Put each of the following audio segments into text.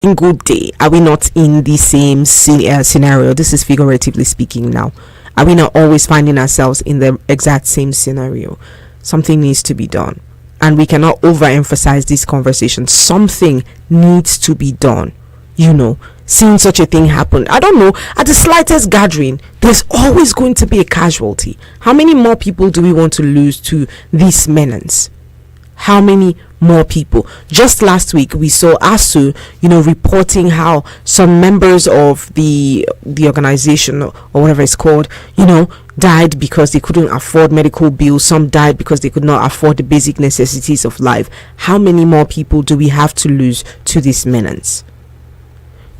single day, are we not in the same scenario? This is figuratively speaking now. Are we not always finding ourselves in the exact same scenario? Something needs to be done. And we cannot overemphasize this conversation. Something needs to be done. Seeing such a thing happen, I don't know, at the slightest gathering, there's always going to be a casualty. How many more people do we want to lose to this menace? How many more people? Just last week we saw ASU reporting how some members of the organization, or whatever it's called, died because they couldn't afford medical bills. Some died because they could not afford the basic necessities of life. How many more people do we have to lose to this menace?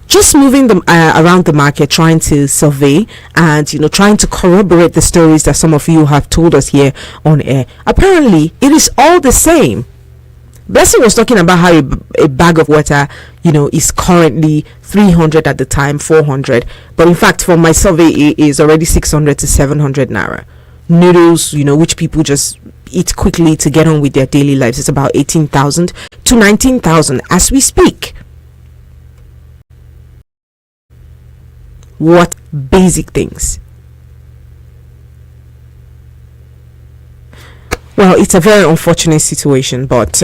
Just moving them around the market, trying to survey and trying to corroborate the stories that some of you have told us here on air. Apparently it is all the same. Blessing was talking about how a bag of water is currently 300 at the time, 400, but in fact from my survey it is already 600 to 700 naira. Noodles, which people just eat quickly to get on with their daily lives, it's about 18,000 to 19,000 as we speak. What basic things? Well, it's a very unfortunate situation, but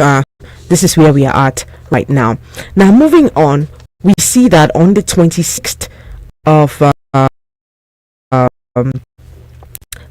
this is where we are at right now. Now, moving on, we see that on the 26th of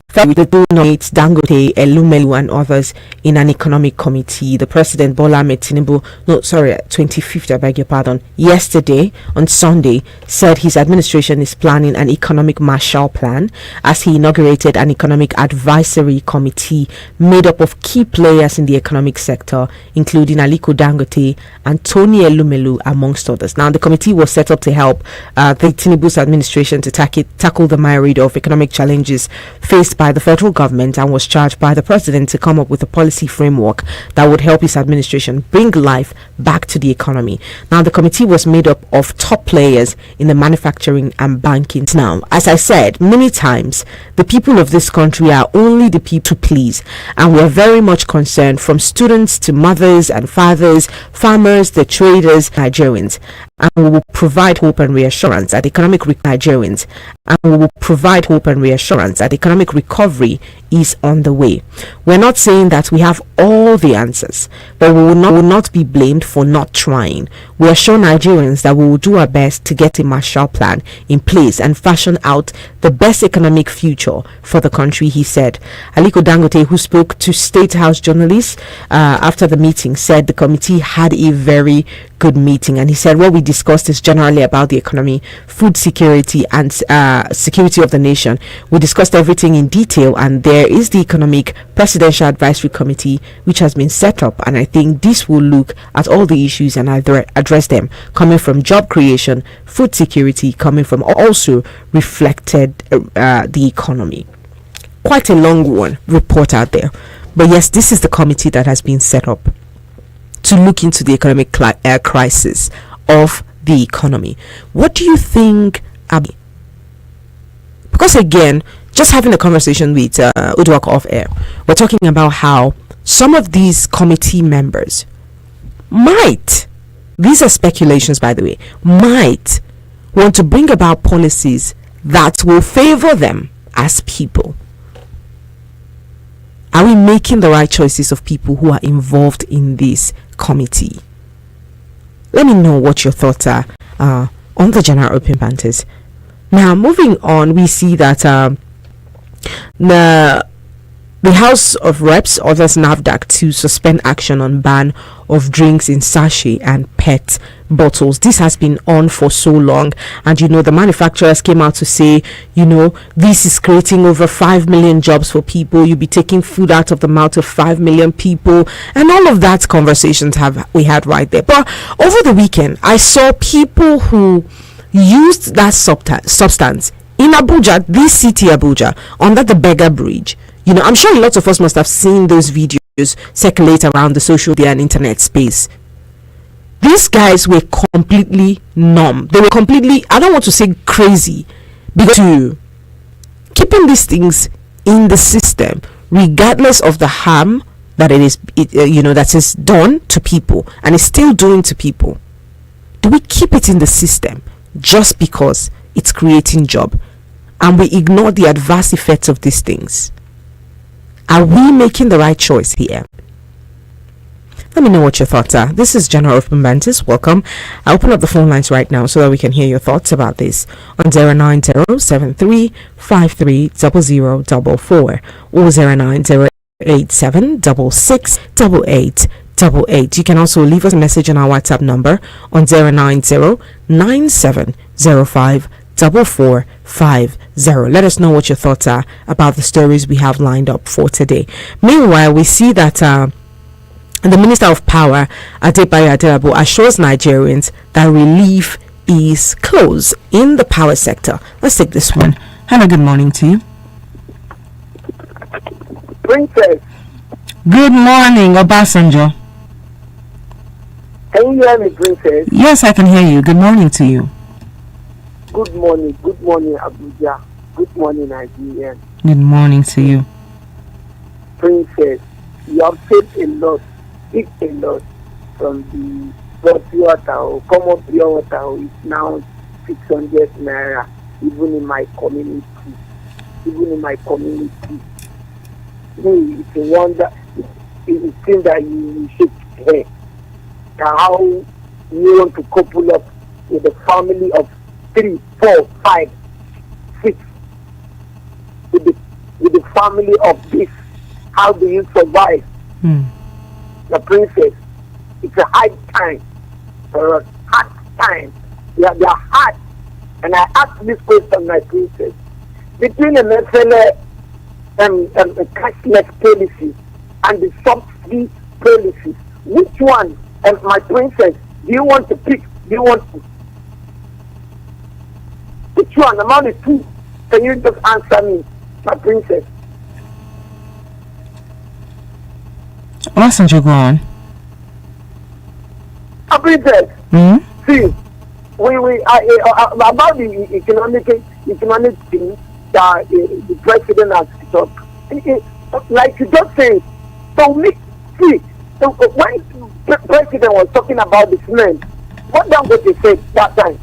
February, the nominates Dangote, Elumelu, and others in an economic committee. The president, Bola Ahmed Tinubu, 25th, I beg your pardon, yesterday on Sunday, said his administration is planning an economic Marshall Plan as he inaugurated an economic advisory committee made up of key players in the economic sector, including Aliko Dangote and Tony Elumelu, amongst others. Now, the committee was set up to help the Tinubu's administration to tackle the myriad of economic challenges faced by the federal government, and was charged by the president to come up with a policy framework that would help his administration bring life back to the economy. Now, the committee was made up of top players in the manufacturing and banking. Now, as I said many times, the people of this country are only the people to please, and we are very much concerned, from students to mothers and fathers, farmers, the traders, Nigerians. And we will provide hope and reassurance that economic Nigerians, and we will provide hope and reassurance that economic recovery is on the way. We're not saying that we have all the answers, but we will not be blamed for not trying. We assure Nigerians that we will do our best to get a Marshall Plan in place and fashion out the best economic future for the country, he said. Aliko Dangote, who spoke to State House journalists after the meeting, said the committee had a very good meeting, and he said what we discussed is generally about the economy, food security, and security of the nation. We discussed everything in detail, and there is the Economic Presidential Advisory Committee which has been set up, and I think this will look at all the issues and address them, coming from job creation, food security, coming from also reflected the economy. Quite a long one report out there, but yes, this is the committee that has been set up to look into the economic crisis of the economy. What do you think, Abby? Because again, just having a conversation with Udwak off air, we're talking about how some of these committee members might, these are speculations by the way, might want to bring about policies that will favor them as people. Are we making the right choices of people who are involved in this committee? Let me know what your thoughts are on the General Open Banters. Now, moving on, we see that the House of Reps orders NAFDAC to suspend action on ban of drinks in sachet and PET bottles. This has been on for so long, and the manufacturers came out to say, this is creating over 5 million jobs for people. You'll be taking food out of the mouth of 5 million people, and all of that conversations we had right there. But over the weekend, I saw people who used that substance in Abuja, this city Abuja, under the Beggar Bridge. I'm sure lots of us must have seen those videos circulate around the social media and internet space. These guys were completely numb. They were completely, I don't want to say crazy, because keeping these things in the system, regardless of the harm that that is done to people, and is still doing to people. Do we keep it in the system just because it's creating job, and we ignore the adverse effects of these things? Are we making the right choice here? Let me know what your thoughts are. This is General of Bambantis. Welcome. I open up the phone lines right now so that we can hear your thoughts about this on 09073530044 or 09087668888. You can also leave us a message on our WhatsApp number on 09097054450. Let us know what your thoughts are about the stories we have lined up for today. Meanwhile, we see that the Minister of Power, Adebayo Adelabo, assures Nigerians that relief is close in the power sector. Let's take this one. Hello, good morning to you. Princess. Good morning, Obasanjo. Can you hear me, Princess? Yes, I can hear you. Good morning to you. Good morning, Abuja. Good morning, Nigeria. Good morning to you. Princess, you have said a lot. It's a lot from the bottled water or common pure water is now 600 naira, even in my community. It's a wonder. It seems that you shake head. How you want to couple up with a family of 3, 4, 5, 6 with the family of this. How do you survive? The Princess, it's a hard time for us. Hard time. They are hard. And I ask this question, my Princess. Between the national cashless policy and the subsidy policies, which one, and my Princess, do you want to pick? Which one among the two? Can you just answer me, my Princess? Obasanjo, go on. Princess, see, we about the economic thing that the president has talked. Like you just said, so when the president was talking about the cement, what Dangote said that time,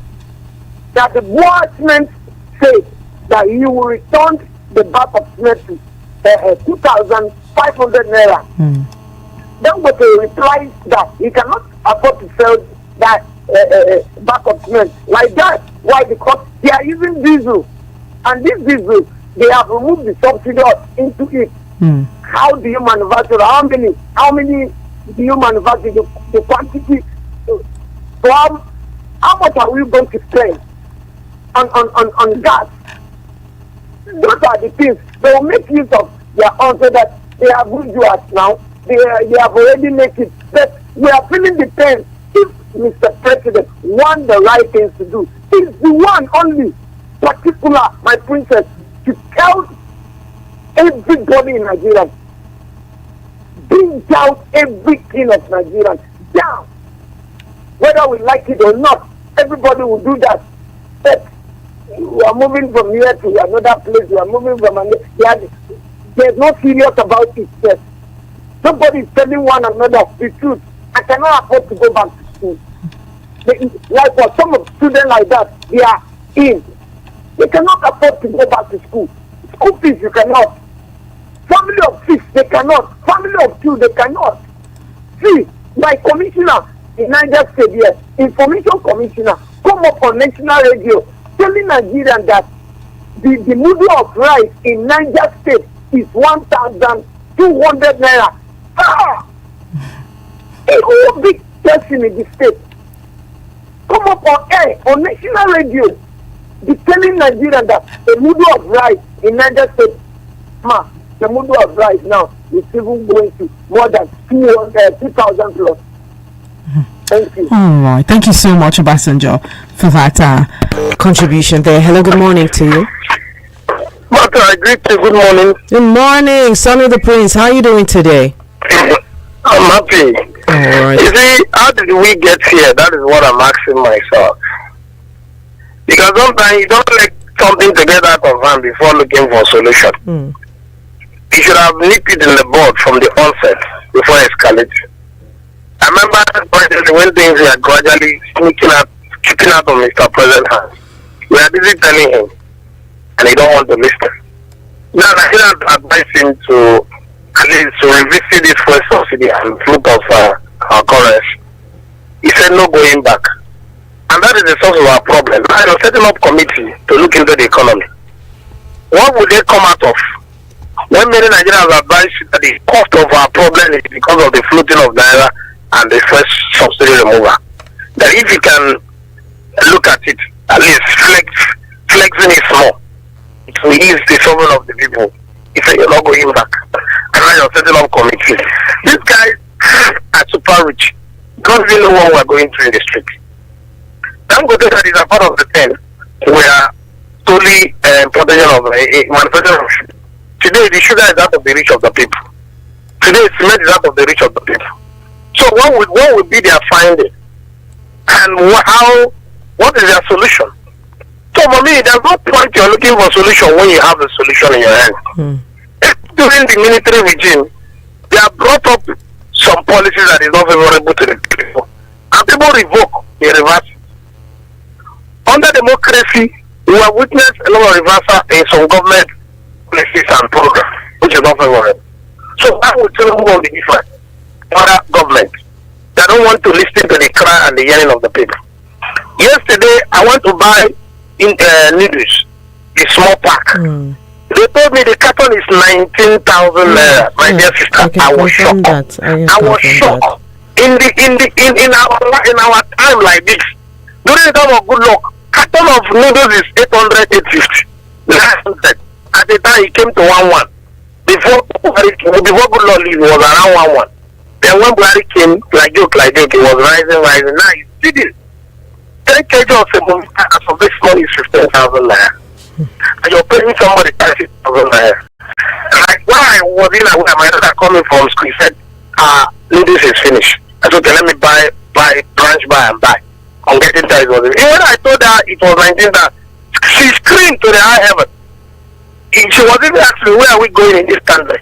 that the cement said that he will return the bag of cement to 2,500 naira. Dangote replies that he cannot afford to sell that bag of cement like that. Why? Because they are using diesel, and this diesel they have removed the subsidy into it. How do you manufacture? How many do you manufacture? The quantity. So how much are we going to spend on gas? Those are the things they will make use of their own, so that they are bourgeois now. They have already made it. But we are feeling the pain. If Mr. President want the right things to do, he's the one only particular, my Princess, to tell everybody in Nigeria, bring down everything of Nigeria down. Whether we like it or not, everybody will do that. But we are moving from here to another place. We are moving from another. There's no serious about it. Yes. Somebody is telling one another the truth. I cannot afford to go back to school. Like for some students like that, they are in. They cannot afford to go back to school. School fees, you cannot. Family of 6, they cannot. Family of 2, they cannot. See, my commissioner in Niger State here, information commissioner, come up on national radio telling Nigerians that the noodle of rice in Niger State is 1,200 naira. A whole big person in the state come up on air on national radio be telling Nigerians that the noodle of rice in Niger State, the noodle of rice now is even going to more than 2,000 plus. Thank you. All right. Thank you so much, Obasanjo, for that contribution there. Hello, good morning to you. Martha, I greet you. Good morning. Good morning, Sonny the Prince. How are you doing today? I'm happy. All right. You see, how did we get here? That is what I'm asking myself. Because sometimes you don't let something to get out of hand before looking for a solution. You should have nipped it in the bud from the onset before escalating. remember when things were gradually sneaking out of Mr. President's hands. We are busy telling him, and he don't want to listen. Now, I didn't advise him to at least to revisit this first subsidy and look of our currency. He said no going back. And that is the source of our problem. I was setting up committee to look into the economy. What would they come out of? When many Nigerians advise that the cost of our problem is because of the floating of naira and the first subsidy removal. That if you can look at it, at least flexing it small, it will ease the suffering of the people. He said you're not going back. And now you're setting up committee. These guys are super rich. Don't really know what we're going through in the street. Dangote that is a part of the 10. We are totally protection of manufacturing of sugar. Today the sugar is out of the reach of the people. Today cement is out of the reach of the people. So what would be their finding? And what is their solution? So for me, there's no point you're looking for a solution when you have the solution in your hand. During the military regime, they have brought up some policies that is not favorable to the people. And people revoke, they reverse it. Under democracy, we have witnessed a lot of reversal in some government policies and programs, which is not favorable. So I would tell them about the different other government. They don't want to listen to the cry and the yelling of the people. Yesterday, I went to buy noodles, a small pack. They told me the carton is 19,000 naira. My dear sister, I was shocked. I was shocked. In our time like this, during the time of good luck, carton of noodles is 800, 850, 900. At the time it came to 1,1. Before good luck it was around 1,1. Then when Buhari came, like joke, it was rising. Now it's still 10 kg of semovita as of this money is 15,000 naira. And you're paying somebody 30,000 naira. Like when I was in where my daughter coming from school, he said, noodles is finished. I said, okay, let me buy, branch buy and buy. I'm getting tired of it. Even when I told her it was 19 that she screamed to the high heaven. She was even asking me, where are we going in this country?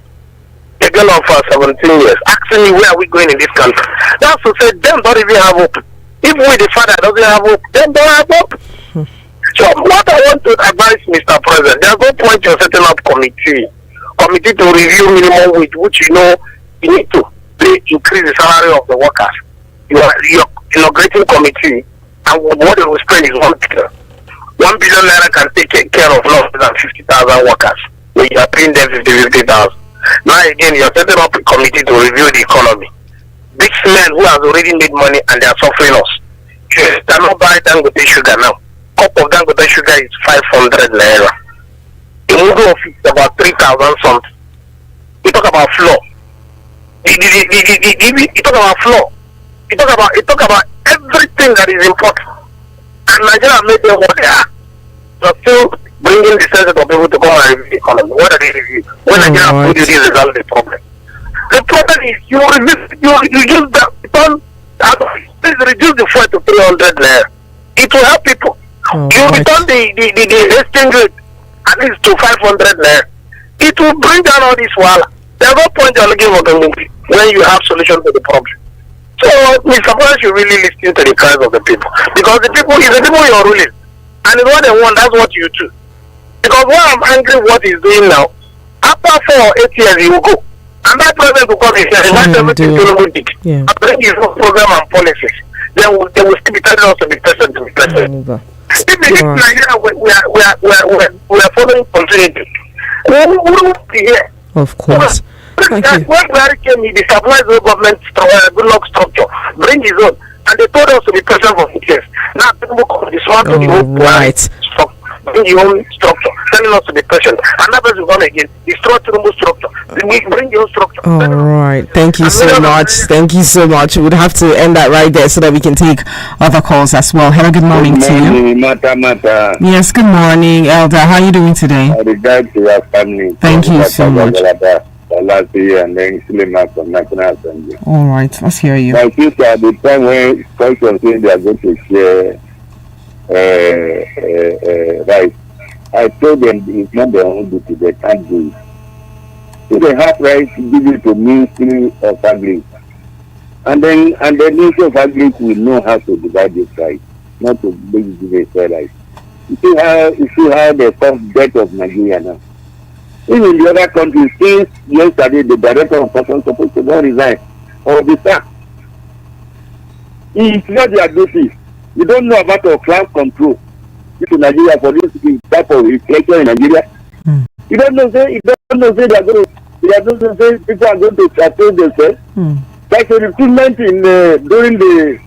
A girl of 17 years asking me, where are we going in this country? That's to say, them don't even have hope. If we, the father, doesn't have hope, them don't have hope. So what I want to advise Mr. President, there's no point you're setting up committee to review minimum wage, which you know you need to increase the salary of the workers. You're inaugurating committee, and what it will spend is 1 billion. 1 billion naira can take care of less than 50,000 workers. When you are paying them 50,000. Now again, you're setting up a committee to review the economy. Big men who has already made money and they are suffering us. You cannot buy Dangote sugar now. Cup of Dangote sugar is 500 naira. A mudu of it is about 3,000 something. You talk about flour. You talk about flour. You talk about everything that is important. And Nigeria made them what they are. So still bringing the sense of people to come and review the economy. What are they review? When Nigeria put this is not the problem. The problem is you reduce the reduce the fuel to 300 naira. It will help people. You return the exchange rate at least to 500 naira. It will bring down all this wahala. There's no point you're looking for community when you have solution to the problem. So Mr. President should really listen to the cries of the people. Because the people is the people you're ruling. And it's what they want, that's what you do. Because when I'm angry what he's doing now, after 4 or 8 years he will go. And that president will come and say, that's everything Tinubu did. And bring his own program and policies. They will still be telling us to be president to be president. If we in Nigeria we are following continuity, we won't be here. Of course. When Buhari came, he destabilized the government good luck structure, bring his own, and they told us to be president for 6 years. Now people come dismantle the whole Buhari structure, bring your own structure, telling us to be president. And that person will come again, destroy the structure, bring your own structure. All right, thank you so much. Thank you so much. We would have to end that right there so that we can take other calls as well. Hello, good morning to you. Mata. Yes, good morning, Elder. How are you doing today? I regard to your family. Thank you so much. Last year and then Suleiman from National Assembly. All right, let's hear you. My sister, at the time when Constitution saying they are going to share rice, I told them it's not their own duty, they can't do it. If they have rights, give it to Ministry of Agri. And then the Ministry of Agriculture will know how to divide this rice, not to basically sell rice. You see how the first debt of Nigeria now. Even in the other countries, since yesterday, the director of customs supposed to not resign or be sacked. It's not their duty. You don't know about our cloud control in Nigeria for this type of inflation in Nigeria. You don't know say they are going to say people are going to curtail themselves. Like a recruitment in during the